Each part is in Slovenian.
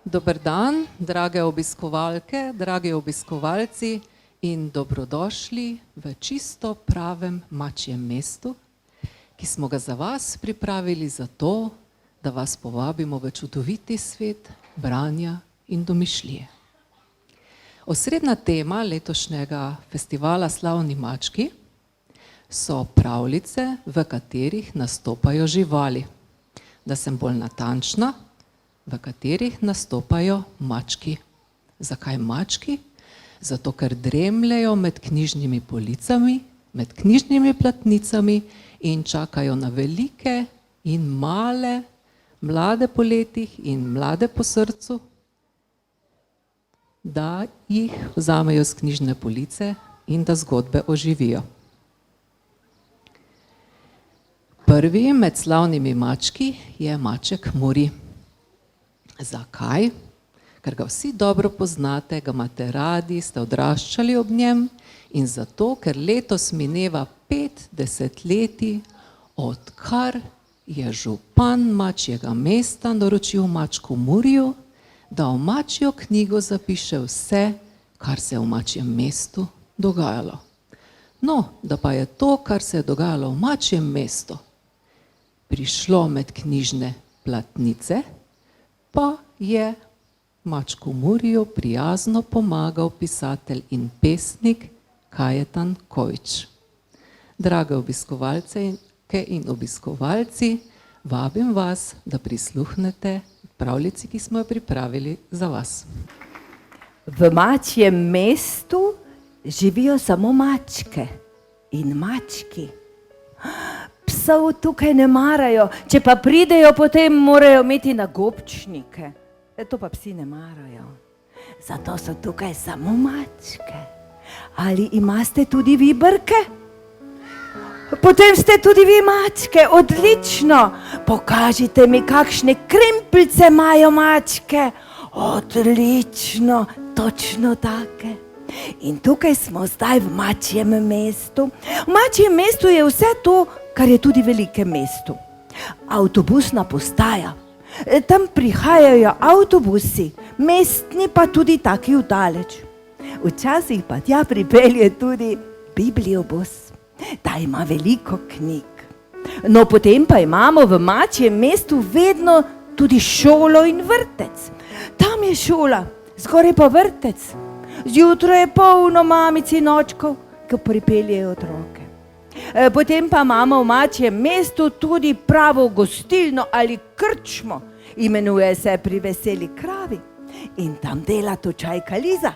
Dober dan, drage obiskovalke, dragi obiskovalci in dobrodošli v čisto pravem mačjem mestu, ki smo ga za vas pripravili zato, da vas povabimo v čudoviti svet branja in domišljije. Osrednja tema letošnjega festivala Slavni mački so pravljice, v katerih nastopajo živali. Da sem bolj natančna, v katerih nastopajo mački. Zakaj mački? Zato, ker dremljajo med knjižnimi policami, med knjižnimi platnicami in čakajo na velike in male, mlade po letih in mlade po srcu, da jih vzamejo z knjižne police in da zgodbe oživijo. Prvi med slavnimi mački je maček Muri. Zakaj? Ker ga vsi dobro poznate, ga imate radi, ste odraščali ob njem in zato, ker letos mineva 50 leti, odkar je župan mačjega mesta naročil mačku Muriju, da v mačjo knjigo zapiše vse, kar se je v mačjem mestu dogajalo. No, da pa je to, kar se je dogajalo v mačjem mestu, prišlo med knjižne platnice, pa je mačku Muriju prijazno pomagal pisatelj in pesnik Kajetan Kojić. Drage obiskovalce in obiskovalci, vabim vas, da prisluhnete pravljici, ki smo jo pripravili za vas. V mačjem mestu živijo samo mačke in mački. Psov tukaj ne marajo, če pa pridejo, potem morajo imeti nagobčnike. To pa psi ne marajo. Zato so tukaj samo mačke. Ali imate tudi vi brke? Potem ste tudi vi mačke, odlično. Pokažite mi, kakšne krempljice imajo mačke. Odlično, točno take. In tukaj smo zdaj v mačjem mestu. V mačjem mestu je vse to, kar je tudi v velikem mestu. Avtobusna postaja. Tam prihajajo avtobusi, mestni pa tudi taki vdaleč. Včasih pa tja pripelje tudi bibliobus. Ta ima veliko knjig. No, potem pa imamo v mačjem mestu vedno tudi šolo in vrtec. Tam je šola, zgoraj pa vrtec. Zjutraj je polno mamic in očkov, ki pripeljejo otroke. Potem pa imamo v mačjem mestu tudi pravo gostilno ali krčmo. Imenuje se Pri veseli kravi in tam dela točajka Liza.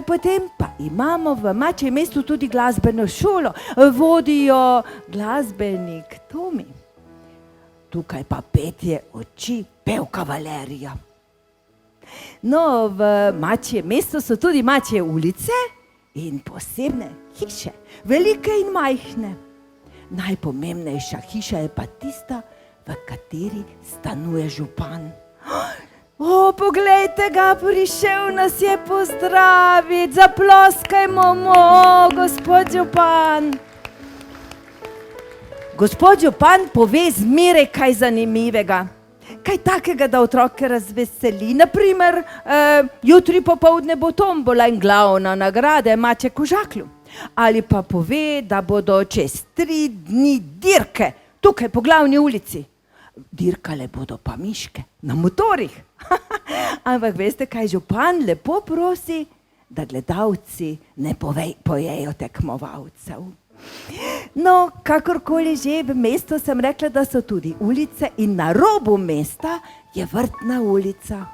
Potem pa imamo v mačjem mestu tudi glasbeno šolo. Vodijo glasbenik Tomi. Tukaj pa petje oči pevka Valerija. No, v mačjem mestu so tudi mačje ulice in posebne hiše, velike in majhne. Najpomembnejša hiša je pa tista, v kateri stanuje župan. O, poglejte ga, prišel nas je pozdraviti, zaploskajmo mu, gospod župan. Gospod župan pove zmeraj kaj zanimivega. Kaj takega, da otroke razveseli. Naprimer, jutri popoldne bo tombola in glavna nagrada je maček v žaklju. Ali pa pove, da bodo čez 3 dni dirke tukaj po glavni ulici. Dirkale bodo pa miške na motorjih. Ampak veste kaj, župan lepo prosi, da gledalci ne pojejo tekmovalcev. No, kakorkoli že, v mestu sem rekla, da so tudi ulice in na robu mesta je vrtna ulica.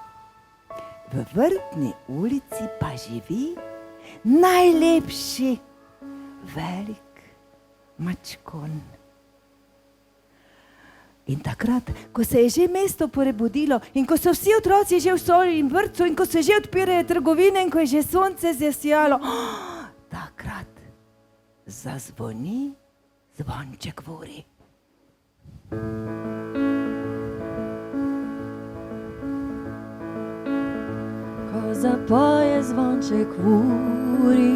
V vrtni ulici pa živi najlepši velik mačkon. In takrat, ko se je že mesto prebudilo in ko so vsi otroci že v šoli in vrtcu in ko se že odpirajo trgovine in ko je že sonce zasijalo, takrat zazvoni zvonček v uri. Ko zapoje zvonček v uri,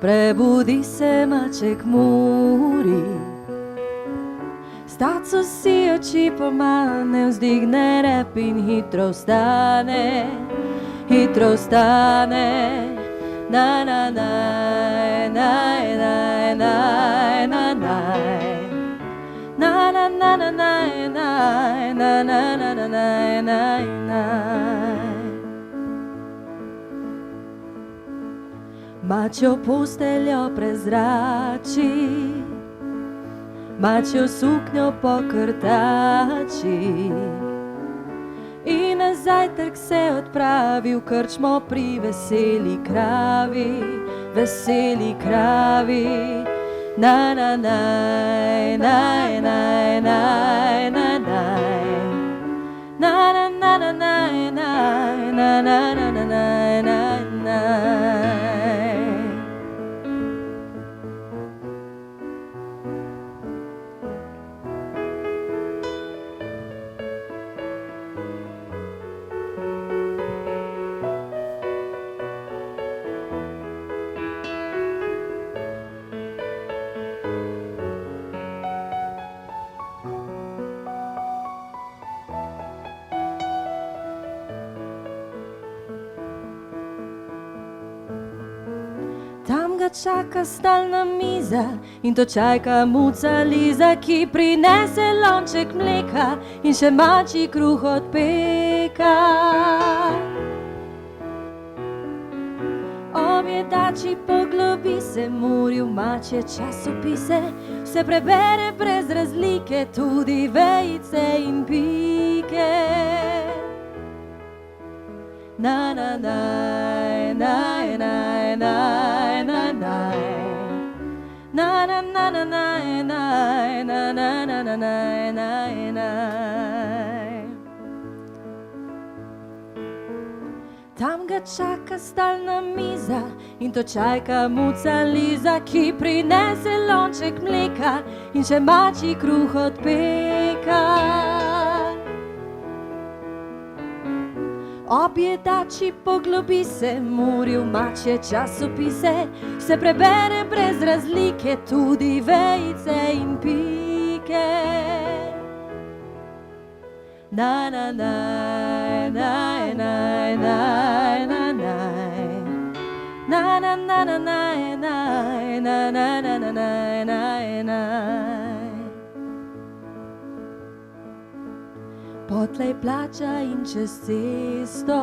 prebudi se maček Muri. Staco si oči pomane, vzdigne rep in hitro vstane, hitro vstane. Na na na na na na na na na na na na na na na na na na na. Mačjo posteljo prezrači, mačjo suknjo pokrtači in na zajtrk se odpravi v krčmo pri veseli kravi, veseli kravi. Na na na na na na na na na na na na na na na na na na. Tam ga čaka stalna miza in to čajka muca Liza, ki prinese lonček mleka in še mačji kruh od peka. Objedači poglobi se, muri v mačje časopise, vse prebere brez razlike, tudi vejice in pike. Na na na na na na na na na na na na na na na na na. Tam ga čaka stalna miza in to čajka muca Liza, ki prinese lonček mleka in še mačji kruh od peka. Objedači poglobi se, muri v mačje časopise, vse prebere brez razlike, tudi vejice in pike. Na na na na na na na na na na na na na na na na na na. Potlej plača in čez cesto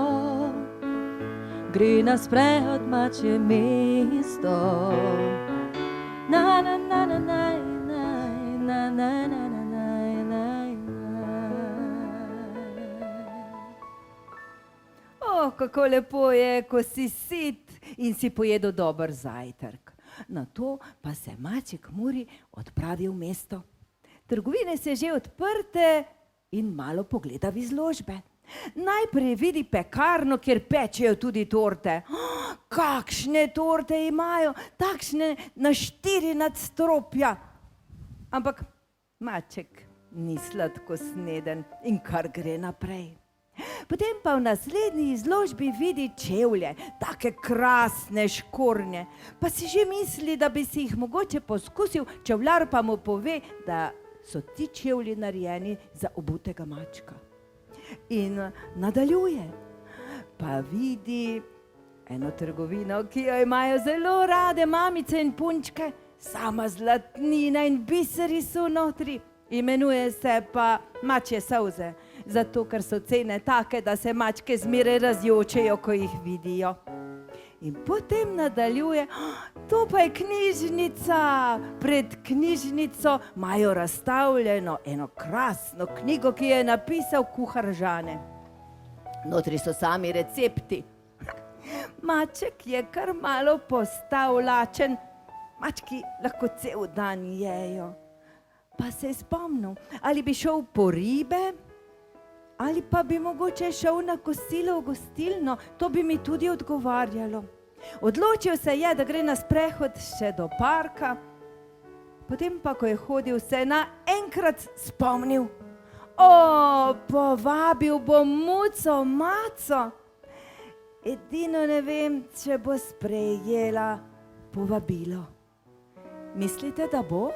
gre na sprehod mačje mesto. Na na na na na na na na na na na. O, kako lepo je, ko si sit in si pojedel dober zajtrk. Nato pa se maček Muri odpravi v mesto. Trgovine se že odprte in malo pogleda v izložbe. Najprej vidi pekarno, kjer pečejo tudi torte. Kakšne torte imajo, takšne na 4 nadstropja. Ampak maček ni sladkosneden in kar gre naprej. Potem pa v naslednji izložbi vidi čevlje, take krasne škornje. Pa si že misli, da bi si jih mogoče poskusil, čevljar pa mu pove, da so ti čevlji narejeni za obutega mačka. In nadaljuje. Pa vidi eno trgovino, ki jo imajo zelo rade mamice in punčke, sama zlatnina in biseri so notri. Imenuje se pa mačje solze, zato ker so cene take, da se mačke zmeraj razjočejo, ko jih vidijo. In potem nadaljuje, to pa je knjižnica. Pred knjižnico imajo razstavljeno eno krasno knjigo, ki je napisal kuhar Žane. Notri so sami recepti. Maček je kar malo postal lačen, mački lahko cel dan jejo. Pa se je spomnil, ali bi šel po ribe, ali pa bi mogoče šel na kosilo v gostilno, to bi mi tudi odgovarjalo. Odločil se je, da gre na sprehod še do parka, potem pa, ko je hodil, se je naenkrat spomnil. O, povabil bom muco Maco. Edino ne vem, če bo sprejela povabilo. Mislite, da bo?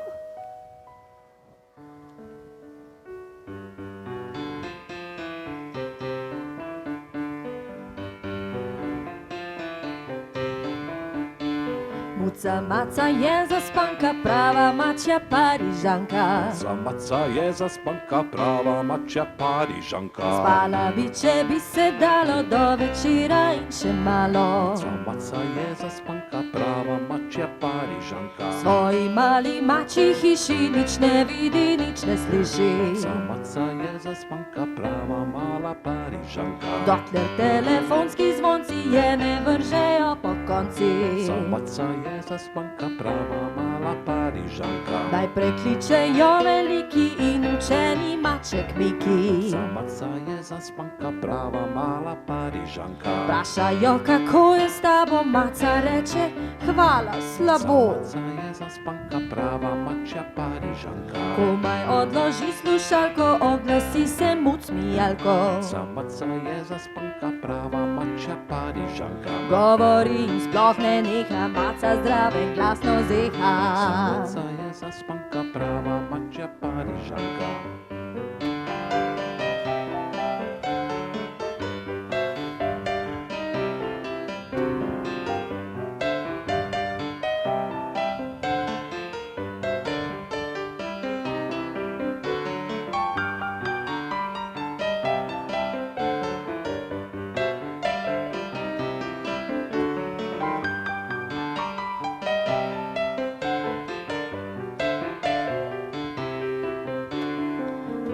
muca, maca je zaspanka, prava mačja Parižanka. Za maca je zaspanka, prava mačja Parižanka. Spala bi, če bi se dalo, do večera in še malo. Za maca je zaspanka, prava mačja Parižanka. Svoji mali mači hiši nič ne vidi, nič ne sliši. Za maca je zaspanka, prava mala Parižanka. Dokler telefonski zvonci je ne vržejo po konci. Za maca je zaspanka, prava mala Parižanka. Naj prekličejo veliki in učeni maček Miki. Za maca je zaspanka, prava mala Parižanka. Vprašajo, kako je s tabo, maca reče, hvala, slabo. Za maca je zaspanka, prava mačja Parižanka. Komaj odloži slušalko, oglasi se muc mijalko. Za maca je zaspanka, prava mačja Parižanka. Govori in sploh ne neha, maca zdraven glasno zeha. Za maca je zaspanka, prava mačja Parižanka.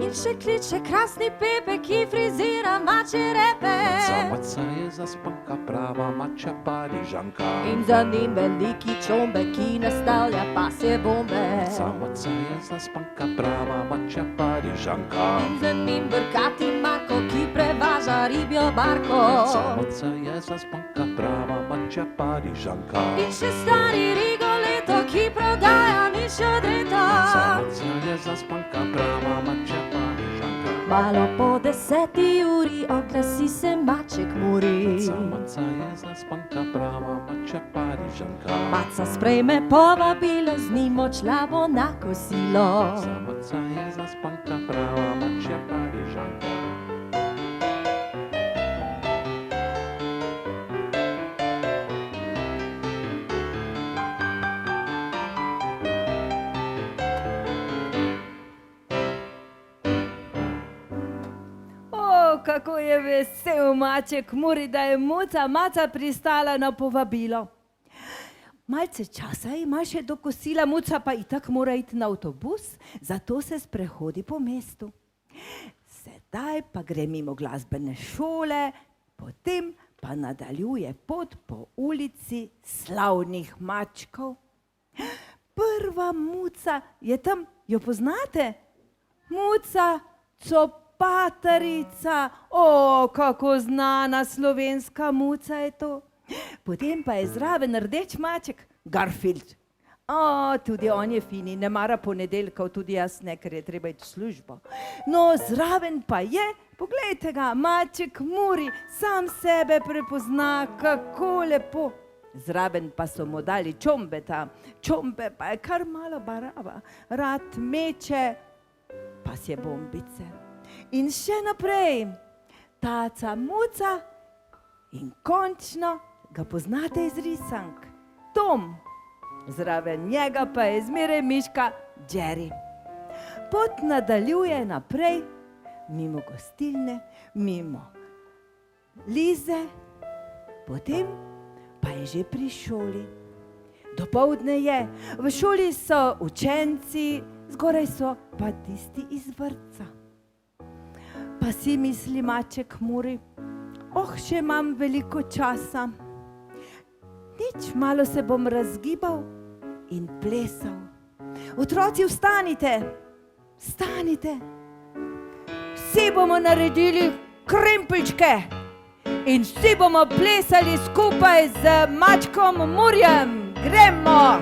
In še kliče krasni Pepe, ki frizira mačje repe. Za maca je zaspanka, prava mačja Parižanka. In za njim veliki čombe, ki nastavlja pasje bombe. Za maca je zaspanka, prava mačja Parižanka. In za njim brkati Marko, ki prevaža ribjo barko. Za maca je zaspanka, prava mačja Parižanka. In še stari Rigoletto, ki prodaja mišjo dreto. Za maca je zaspanka, prava mačja Parižanka. Malo po 10 uri oglasi se maček Muri. Za maca je zaspanka, prava mačja Parižanka. Maca sprejme povabilo, z njim odšla bo na kosilo. Za maca je zaspanka, prava mačja Parižanka. Kako je vesel maček Muri, da je maca pristala na povabilo. Malce časa ima še do kosila, muca pa itak mora iti na avtobus, zato se sprehodi po mestu. Sedaj pa gre mimo glasbene šole, potem pa nadaljuje pot po ulici slavnih mačkov. Prva muca je tam, jo poznate? Muca Copatarica, kako znana slovenska muca je to. Potem pa je zraven rdeč maček, Garfield. Tudi on je fini, ne mara ponedeljkov, tudi jaz ne, ker je treba iti v službo. No, zraven pa je, poglejte ga, maček Muri, sam sebe prepozna, kako lepo. Zraven pa so mu dali čombeta, čombe pa je kar malo barava, rad meče, pa je bombice. In še naprej, taca muca in končno ga poznate iz risank, Tom. Zraven njega pa je zmeraj miška Jerry. Pot nadaljuje naprej, mimo gostilne, mimo Lize, potem pa je že pri šoli. Dopoldne je, v šoli so učenci, zgoraj so pa tisti iz vrtca. Pa si misli maček Muri, še imam veliko časa. Nič, malo se bom razgibal in plesal. Otroci, vstanite, vstanite. Vsi bomo naredili krempeljčke in vsi bomo plesali skupaj z mačkom Murjem. Gremo!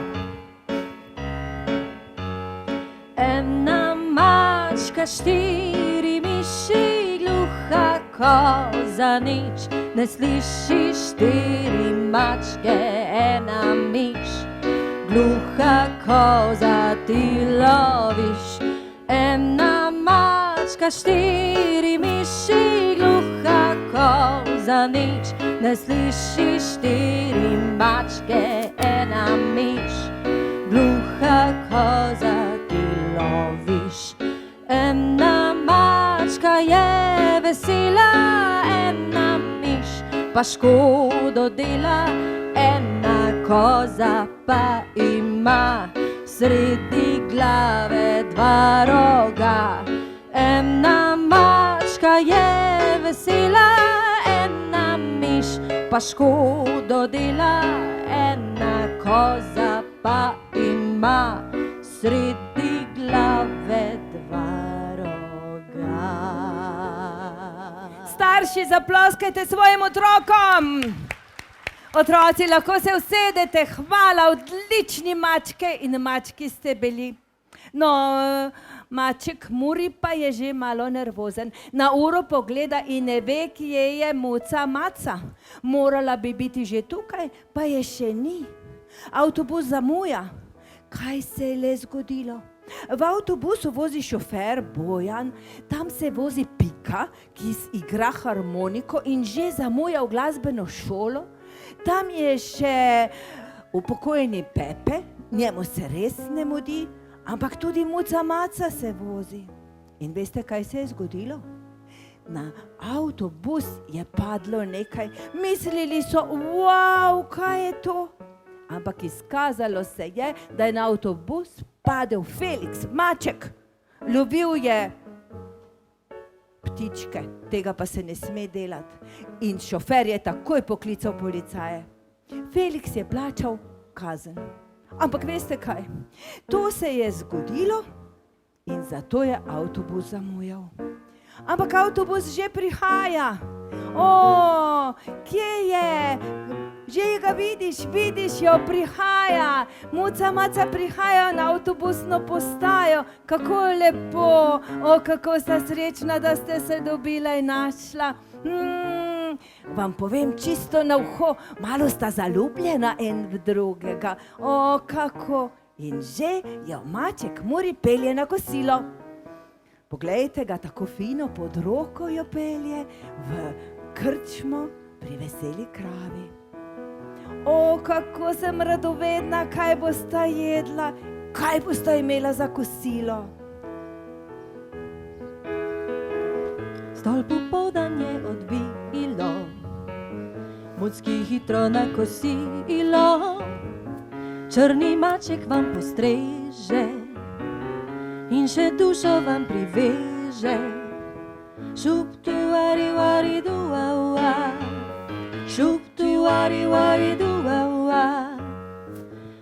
Ena mačka, 4 miši, gluha koza, nič ne sliši. 4 mačke, ena miš, gluha koza, ti loviš. Ena mačka, 4 miši, gluha koza, nič ne sliši. 4 mačke, ena ena miš, gluha koza ti loviš. Ena mačka je vesela, ena miš pa škodo dela, ena koza pa ima sredi glave dva roga. Ena mačka je vesela, ena miš pa škodo dela, ena koza pa ima sredi glave dva roga. Starši, zaploskajte svojim otrokom. Otroci, lahko se usedete. Hvala, odlični mačke in mački ste bili. No, maček Muri pa je že malo nervozen. Na uro pogleda in ne ve, kje je muca Maca. Morala bi biti že tukaj, pa je še ni. Avtobus zamuja. Kaj se je le zgodilo? V avtobusu vozi šofer Bojan, tam se vozi Pika, ki igra harmoniko in že zamuja v glasbeno šolo. Tam je še upokojeni Pepe, njemu se res ne mudi, ampak tudi muca Maca se vozi. In veste, kaj se je zgodilo? Na avtobus je padlo nekaj. Mislili so, wow, kaj je to? Ampak izkazalo se je, da je na avtobus padel Felix, maček. Lovil je ptičke, tega pa se ne sme delati. In šofer je takoj poklical policaje. Felix je plačal kazen. Ampak veste kaj? To se je zgodilo in zato je avtobus zamujal. Ampak avtobus že prihaja. O, kje je? Že ga vidiš jo, prihaja. Muca Maca prihaja na avtobusno postajo. Kako lepo, o, kako sta srečna, da ste se dobila in našla. Vam povem čisto na uho, malo sta zaljubljena en v drugega. O, kako. In že jo maček Muri pelje na kosilo. Poglejte ga, tako fino pod roko jo pelje v krčmo pri veseli kravi. O, kako sem radovedna, kaj bosta jedla, kaj bosta imela za kosilo. Stol popoldan je odbilo, mucki hitro na kosilo, črni maček vam postreže in še dušo vam priveže. Šup tu vari vari dua ua, šup tu vari vari dua ua.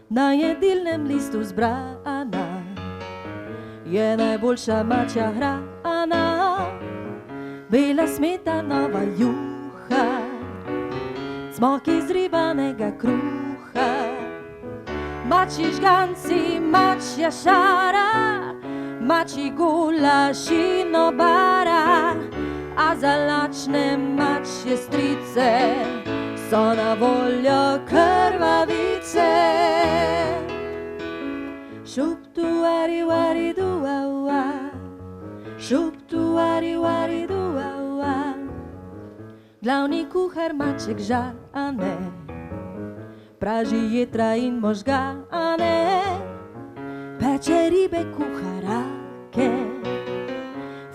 Na jedilnem listu zbrana je najboljša mačja hrana. Bela smetanova juha, cmok iz ribanega kruha, mačji žganci, mačja šara, mačji gulaš in obara, a za lačne mačje strice so na voljo krvavice. Šup tu vari vari dua ua, šup tu vari vari dua ua. Glavni kuhar maček Žane praži jetra in možgane, peče ribe, kuha rake,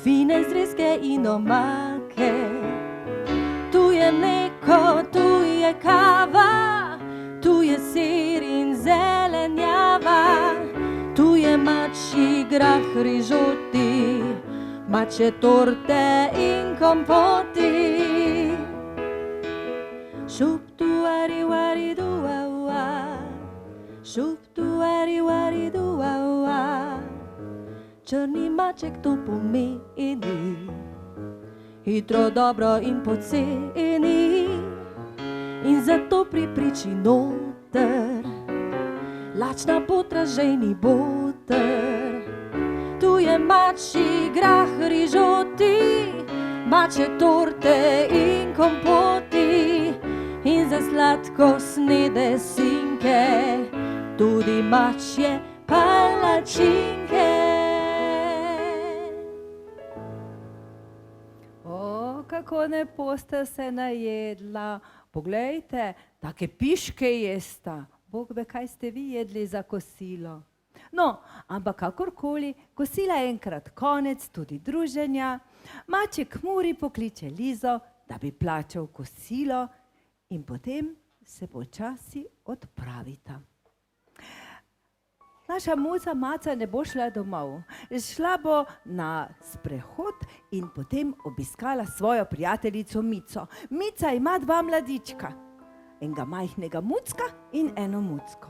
fine zrezke in omake. Tu je mleko, tu je kava, tu je sir in zelenjava, tu je mačji grah, rižoti, mačje torte in kompoti. Šup tu vari vari dua ua, šup tu vari vari dua ua. Črni maček to pomeni, hitro, dobro in poceni, in zato pri priči noter lačna potraženi boter. Tu je mačji grah, rižoti, mačje torte in kompoti, in za sladkostne desinke tudi mačje palačinke. O, kako lepo ste se najedla. Poglejte, take piške jesta. Bog ve, kaj ste vi jedli za kosilo. No, ampak kakorkoli, kosila je enkrat konec, tudi druženja. Maček Muri pokliče Lizo, da bi plačal kosilo in potem se počasi odpravita. Naša muca Maca ne bo šla domov. Šla bo na sprehod in potem obiskala svojo prijateljico Mico. Mica ima 2 mladička, enega majhnega mucka in eno mucko.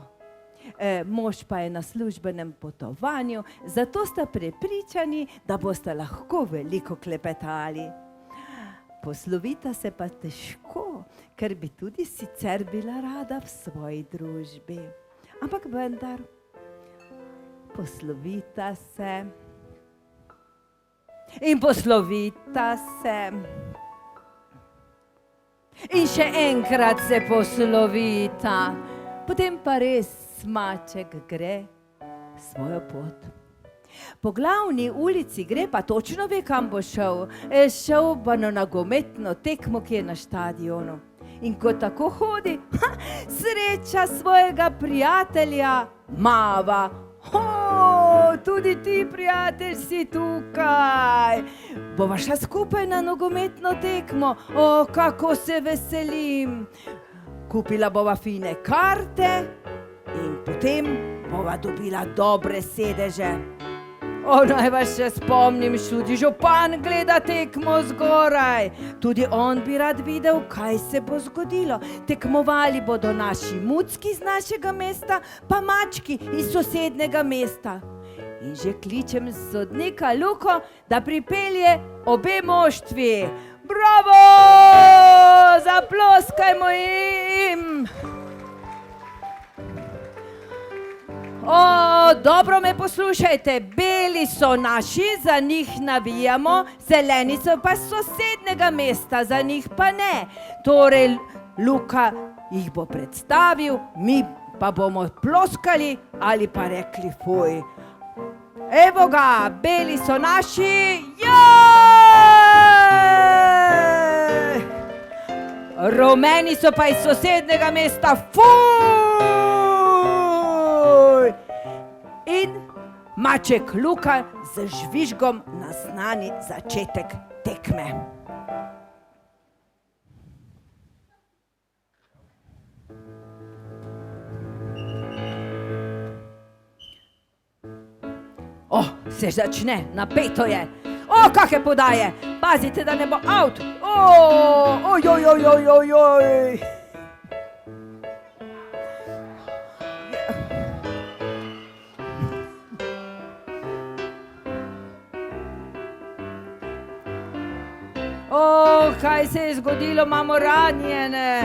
Mož pa je na službenem potovanju, zato sta prepričani, da boste lahko veliko klepetali. Poslovita se pa težko, ker bi tudi sicer bila rada v svoji družbi. Ampak vendar, poslovita se in poslovita se in še enkrat se poslovita. Potem pa res maček gre svojo pot. Po glavni ulici gre, pa točno ve, kam bo šel. Šel bo na nogometno tekmo, ki je na štadionu. In ko tako hodi, sreča svojega prijatelja Mava. Tudi ti, prijatelj, si tukaj. Bova šla skupaj na nogometno tekmo. Kako se veselim. Kupila bova fine karte in potem bova dobila dobre sedeže. Naj vas še spomnim, tudi župan gleda tekmo zgoraj. Tudi on bi rad videl, kaj se bo zgodilo. Tekmovali bodo naši mucki z našega mesta, pa mački iz sosednega mesta. In že kličem sodnika Luko, da pripelje obe moštvi. Bravo! Zaploskajmo jim! Dobro me poslušajte, beli so naši, za njih navijamo, zeleni so pa s sosednjega mesta, za njih pa ne. Torej, Luka jih bo predstavil, mi pa bomo ploskali ali pa rekli fuj. Evo ga, beli so naši, jej! Rumeni so pa iz sosednjega mesta, fuj! In maček Luka z žvižgom naznani začetek tekme. Se začne, napeto je. Kakšne podaje, pazite, da ne bo out. Ojojojojojoj. Kaj se je zgodilo, imamo ranjene.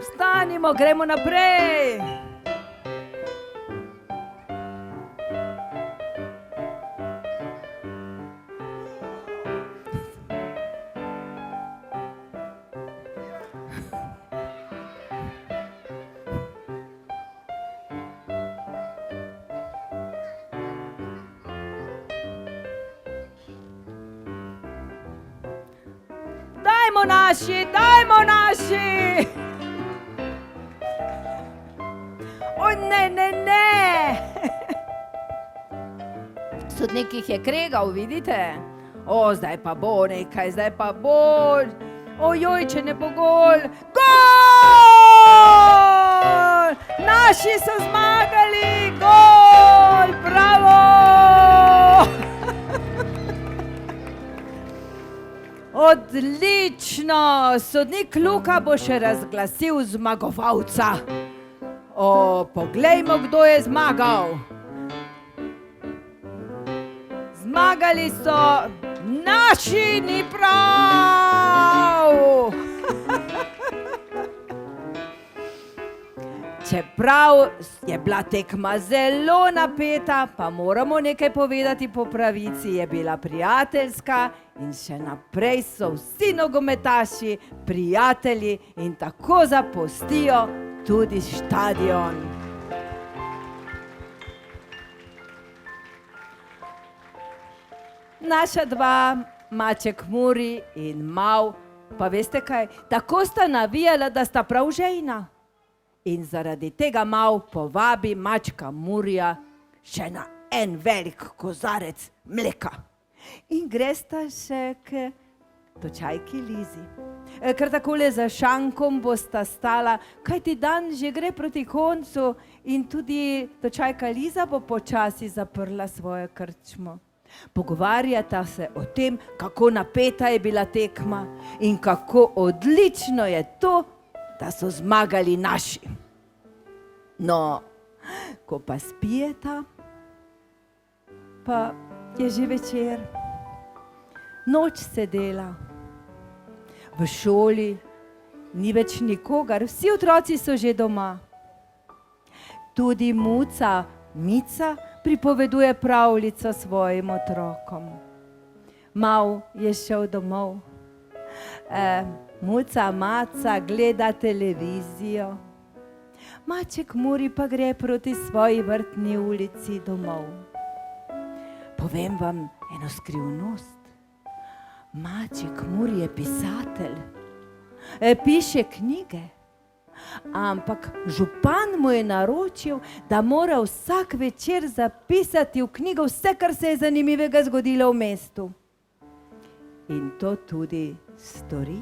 Vstanimo, gremo naprej. Dajmo naši! Ne! Sodnik jih je kregal, vidite? Zdaj pa bo nekaj, zdaj pa bo. Ojoj, če ne bo gol. Gol! Naši so zmagali, gol! Bravo! Odlično! Sodnik Luka bo še razglasil zmagovalca. Poglejmo, kdo je zmagal. Zmagali so naši, ni prav! Čeprav je bila tekma zelo napeta, pa moramo nekaj povedati po pravici, je bila prijateljska in še naprej so vsi nogometaši prijatelji in tako zapustijo tudi štadion. Naša dva, maček Muri in Mav, Pa veste kaj, tako sta navijala, da sta prav žejna. In zaradi tega mal povabi mačka Murija še na en velik kozarec mleka. In gresta še k točajki Lizi. Ker takole za šankom bosta stala, kajti dan že gre proti koncu in tudi točajka Liza bo počasi zaprla svojo krčmo. Pogovarjata se o tem, kako napeta je bila tekma in kako odlično je to, da so zmagali naši. No, ko pa spijeta, pa je že večer. Noč se dela. V šoli ni več nikogar, vsi otroci so že doma. Tudi Muca, Mica, pripoveduje pravljico svojim otrokom. Mal je šel domov. Muca, Maca gleda televizijo. Maček Muri pa gre proti svoji vrtni ulici domov. Povem vam eno skrivnost. Maček Muri je pisatelj. Piše knjige. Ampak župan mu je naročil, da mora vsak večer zapisati v knjigo vse, kar se je zanimivega zgodilo v mestu. In to tudi stori,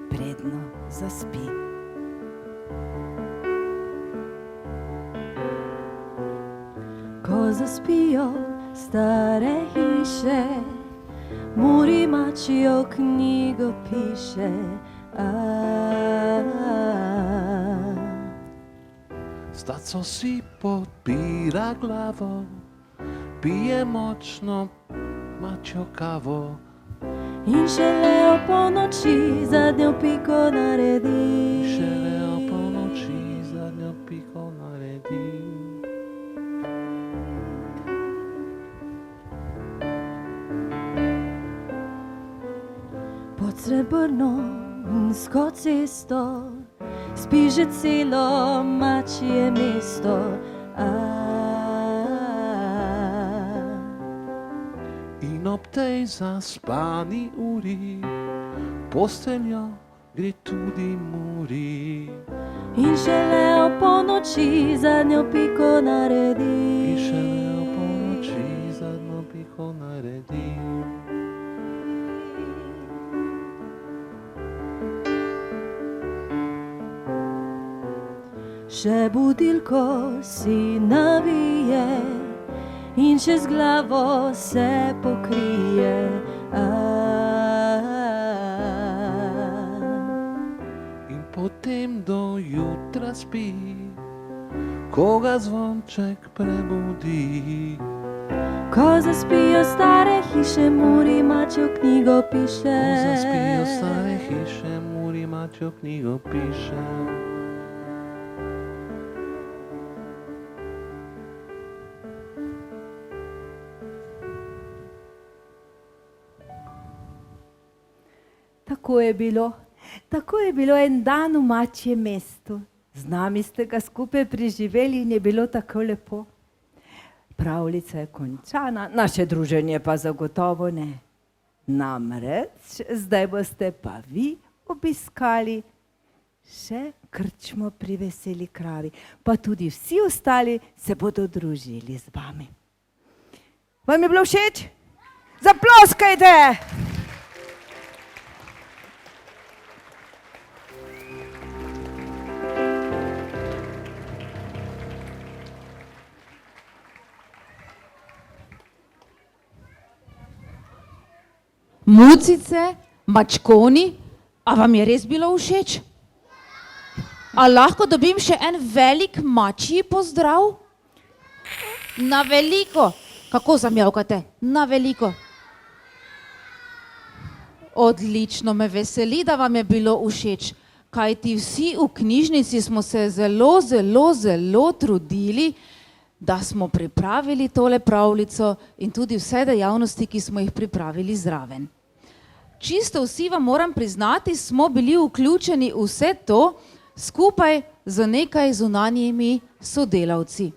predno zaspi. Ko zaspijo stare hiše, Muri mačijo knjigo piše. Staco si podpira glavo, pije močno mačjo kavo. In šele o polnoči zadnjo piko naredi. Šele o polnoči zadnjo piko naredi. Pod srebrno vinsko cesto spi že celo mačje mesto. In ob tej zaspani uri posteljo gre tudi Muri. In šele o polnoči zadnjo piko naredi. In šele o polnoči zadnjo piko naredi. Še budilko si navije in še z glavo se pokrije. In potem do jutra spi, ko ga zvonček prebudi. Ko zaspijo stare hiše, Muri mačjo knjigo piše. Ko zaspijo stare hiše, Muri mačjo knjigo piše. Tako je bilo en dan v mačjem mestu. Z nami ste ga skupaj preživeli in je bilo tako lepo. Pravljica je končana, naše druženje pa zagotovo ne. Namreč, zdaj boste pa vi obiskali še krčmo pri Veseli kravi, pa tudi vsi ostali se bodo družili z vami. Vam je bilo všeč? Zaploskajte! Mucice, mačkoni, a vam je res bilo všeč? A lahko dobim še en velik mačji pozdrav? Na veliko. Kako zamjavkate? Na veliko. Odlično, me veseli, da vam je bilo všeč, kajti vsi v knjižnici smo se zelo trudili, da smo pripravili tole pravljico in tudi vse dejavnosti, ki smo jih pripravili zraven. Čisto vsi vam moram priznati, smo bili vključeni vse to skupaj z nekaj zunanjimi sodelavci.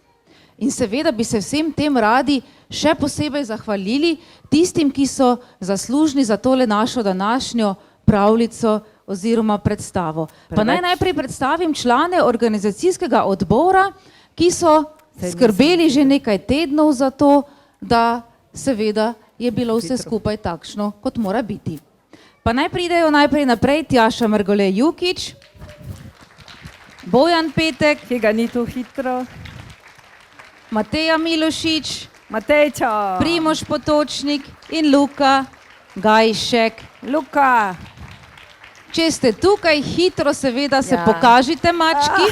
In seveda bi se vsem tem radi še posebej zahvalili tistim, ki so zaslužni za tole našo današnjo pravljico oziroma predstavo. Pa naj najprej predstavim člane organizacijskega odbora, ki so skrbeli že nekaj tednov za to, da seveda je bilo vse skupaj takšno, kot mora biti. Pa naj pridejo najprej naprej Tjaša Mrgole Jukić, Bojan Petek, ki ga ni tu hitro. Mateja Milošič, Matejčo. Primož Potočnik in Luka Gajšek. Luka. Če ste tukaj, hitro seveda se Ja. pokažite, mački.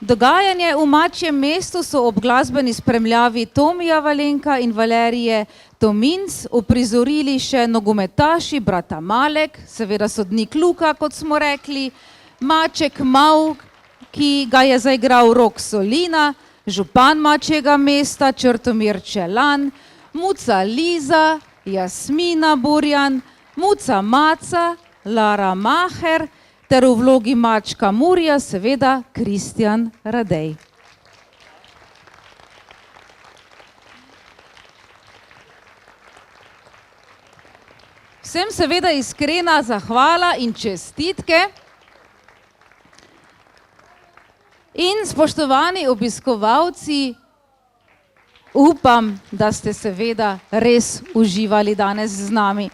Dogajanje v Mačjem mestu so ob glasbeni spremljavi Tomija Valenka in Valerije Tominc uprizorili še nogometaši brata Malek, seveda sodnik Luka, kot smo rekli, Maček Mavk, ki ga je zaigral Rok Solina, župan Mačjega mesta Črtomir Čelan, Muca Liza, Jasmina Burjan, Muca Maca, Lara Maher ter v vlogi mačka Murija seveda Kristjan Radej. Vsem seveda iskrena zahvala in čestitke. In spoštovani obiskovalci, upam, da ste seveda res uživali danes z nami.